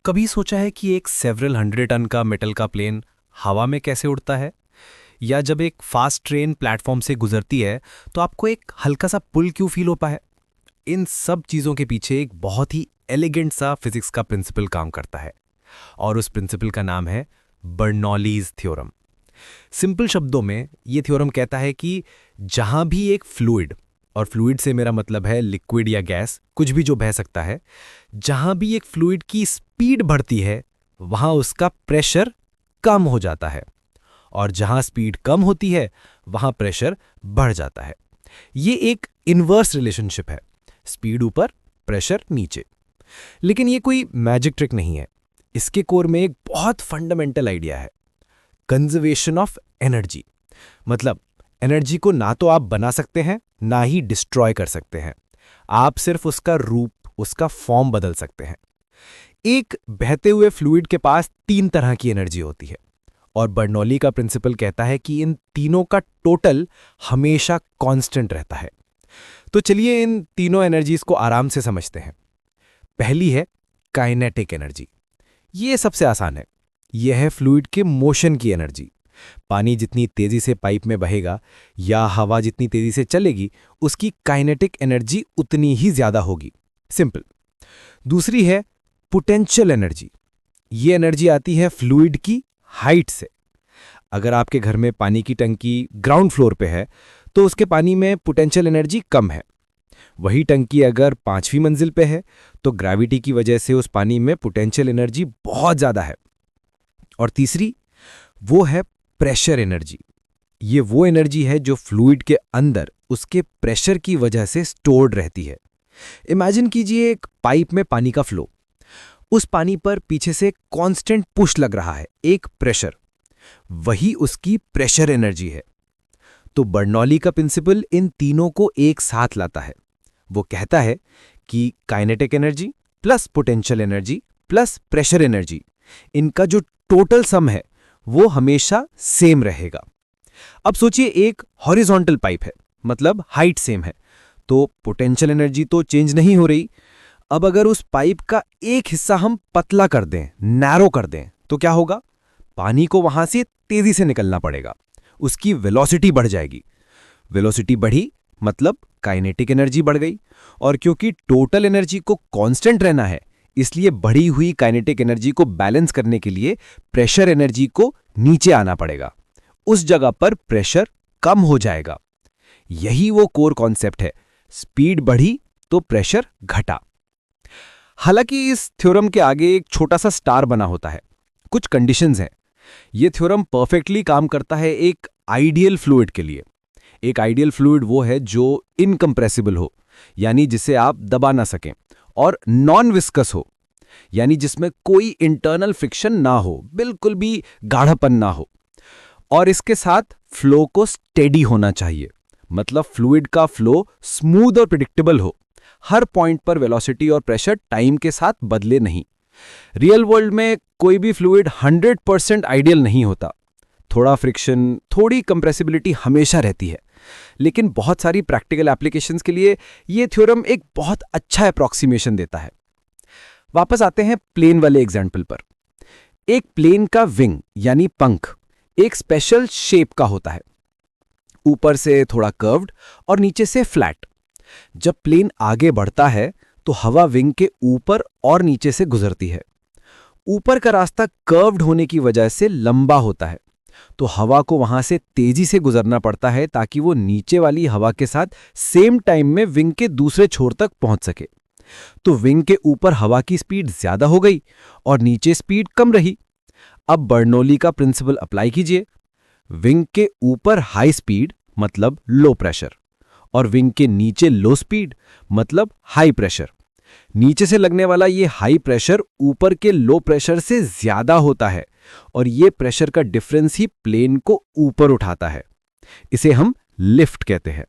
कभी सोचा है कि एक सेवरल 100 टन का मेटल का प्लेन हवा में कैसे उड़ता है? या जब एक फास्ट ट्रेन प्लेटफॉर्म से गुजरती है तो आपको एक हल्का सा पुल क्यों फील होता है? इन सब चीज़ों के पीछे एक बहुत ही एलिगेंट सा फिजिक्स का प्रिंसिपल काम करता है और उस प्रिंसिपल का नाम है बर्नौलीज थ्योरम। सिंपल शब्दों में ये थ्योरम कहता है कि जहां भी एक फ्लूइड, और फ्लूइड से मेरा मतलब है लिक्विड या गैस, कुछ भी जो बह सकता है, जहां भी एक फ्लूइड की स्पीड बढ़ती है वहां उसका प्रेशर कम हो जाता है, और जहां स्पीड कम होती है वहां प्रेशर बढ़ जाता है। ये एक इनवर्स रिलेशनशिप है, स्पीड ऊपर प्रेशर नीचे। लेकिन ये कोई मैजिक ट्रिक नहीं है, इसके कोर में एक बहुत फंडामेंटल आइडिया है, कंजर्वेशन ऑफ एनर्जी। मतलब एनर्जी को ना तो आप बना सकते हैं ना ही डिस्ट्रॉय कर सकते हैं, आप सिर्फ उसका रूप, उसका फॉर्म बदल सकते हैं। एक बहते हुए फ्लूइड के पास 3 तरह की एनर्जी होती है और बर्नौली का प्रिंसिपल कहता है कि इन तीनों का टोटल हमेशा कांस्टेंट रहता है। तो चलिए इन तीनों एनर्जीज को आराम से समझते हैं। पहली है काइनेटिक एनर्जी। ये सबसे आसान है, यह है फ्लूइड के मोशन की एनर्जी। पानी जितनी तेजी से पाइप में बहेगा या हवा जितनी तेजी से चलेगी, उसकी काइनेटिक एनर्जी उतनी ही ज्यादा होगी। सिंपल। दूसरी है पोटेंशियल एनर्जी। ये एनर्जी आती है फ्लूइड की हाइट से। अगर आपके घर में पानी की टंकी ग्राउंड फ्लोर पे है तो उसके पानी में पोटेंशियल एनर्जी कम है। वही टंकी अगर 5वीं मंजिल पे है तो ग्रेविटी की वजह से उस पानी में पोटेंशियल एनर्जी बहुत ज्यादा है। और तीसरी वो है प्रेशर एनर्जी। ये वो एनर्जी है जो फ्लूइड के अंदर उसके प्रेशर की वजह से स्टोर्ड रहती है। इमेजिन कीजिए एक पाइप में पानी का फ्लो, उस पानी पर पीछे से कांस्टेंट पुश लग रहा है, एक प्रेशर, वही उसकी प्रेशर एनर्जी है। तो बर्नौली का प्रिंसिपल इन तीनों को एक साथ लाता है। वो कहता है कि kinetic energy plus potential energy plus pressure energy, इनका जो टोटल सम है वो हमेशा सेम रहेगा। अब सोचिए एक हॉरिजॉन्टल पाइप है, मतलब हाइट सेम है, तो पोटेंशियल एनर्जी तो चेंज नहीं हो रही। अब अगर उस पाइप का एक हिस्सा हम पतला कर दें, नैरो कर दें, तो क्या होगा? पानी को वहां से तेजी से निकलना पड़ेगा, उसकी वेलोसिटी बढ़ जाएगी। वेलोसिटी बढ़ी मतलब काइनेटिक एनर्जी बढ़ गई, और क्योंकि टोटल एनर्जी को कांस्टेंट रहना है, इसलिए बढ़ी हुई काइनेटिक एनर्जी को बैलेंस करने के लिए प्रेशर एनर्जी को नीचे आना पड़ेगा। उस जगह पर प्रेशर कम हो जाएगा। यही वो कोर कॉन्सेप्ट है, स्पीड बढ़ी तो प्रेशर घटा। हालांकि इस थ्योरम के आगे एक छोटा सा स्टार बना होता है, कुछ कंडीशंस हैं। यह थ्योरम परफेक्टली काम करता है एक आइडियल फ्लूइड के लिए। एक आइडियल फ्लूइड वो है जो इनकंप्रेसिबल हो, यानी जिसे आप दबा ना सकें, और नॉन विस्कस हो, यानी जिसमें कोई इंटरनल फ्रिक्शन ना हो, बिल्कुल भी गाढ़ापन ना हो। और इसके साथ फ्लो को स्टेडी होना चाहिए, मतलब फ्लूइड का फ्लो स्मूथ और प्रिडिक्टेबल हो, हर पॉइंट पर वेलोसिटी और प्रेशर टाइम के साथ बदले नहीं। रियल वर्ल्ड में कोई भी फ्लूइड 100% आइडियल नहीं होता, थोड़ा फ्रिक्शन, थोड़ी कंप्रेसिबिलिटी हमेशा रहती है। लेकिन बहुत सारी प्रैक्टिकल एप्लीकेशंस के लिए यह थ्योरम एक बहुत अच्छा अप्रॉक्सीमेशन देता है। वापस आते हैं प्लेन वाले एग्जाम्पल पर। एक प्लेन का विंग यानी पंख एक स्पेशल शेप का होता है, ऊपर से थोड़ा कर्व्ड और नीचे से फ्लैट। जब प्लेन आगे बढ़ता है तो हवा विंग के ऊपर और नीचे से गुजरती है। ऊपर का रास्ता कर्व्ड होने की वजह से लंबा होता है, तो हवा को वहां से तेजी से गुजरना पड़ता है ताकि वो नीचे वाली हवा के साथ सेम टाइम में विंग के दूसरे छोर तक पहुंच सके। तो विंग के ऊपर हवा की स्पीड ज्यादा हो गई और नीचे स्पीड कम रही। अब बर्नौली का प्रिंसिपल अप्लाई कीजिए। विंग के ऊपर हाई स्पीड मतलब लो प्रेशर, और विंग के नीचे लो स्पीड मतलब हाई प्रेशर। नीचे से लगने वाला ये हाई प्रेशर ऊपर के लो प्रेशर से ज्यादा होता है, और ये प्रेशर का डिफरेंस ही प्लेन को ऊपर उठाता है। इसे हम लिफ्ट कहते हैं।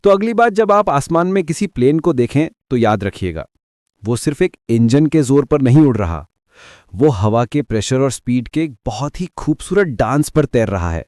तो अगली बार जब आप आसमान में किसी प्लेन को देखें तो याद रखिएगा, वो सिर्फ एक इंजन के जोर पर नहीं उड़ रहा, वो हवा के प्रेशर और स्पीड के एक बहुत ही खूबसूरत डांस पर तैर रहा है।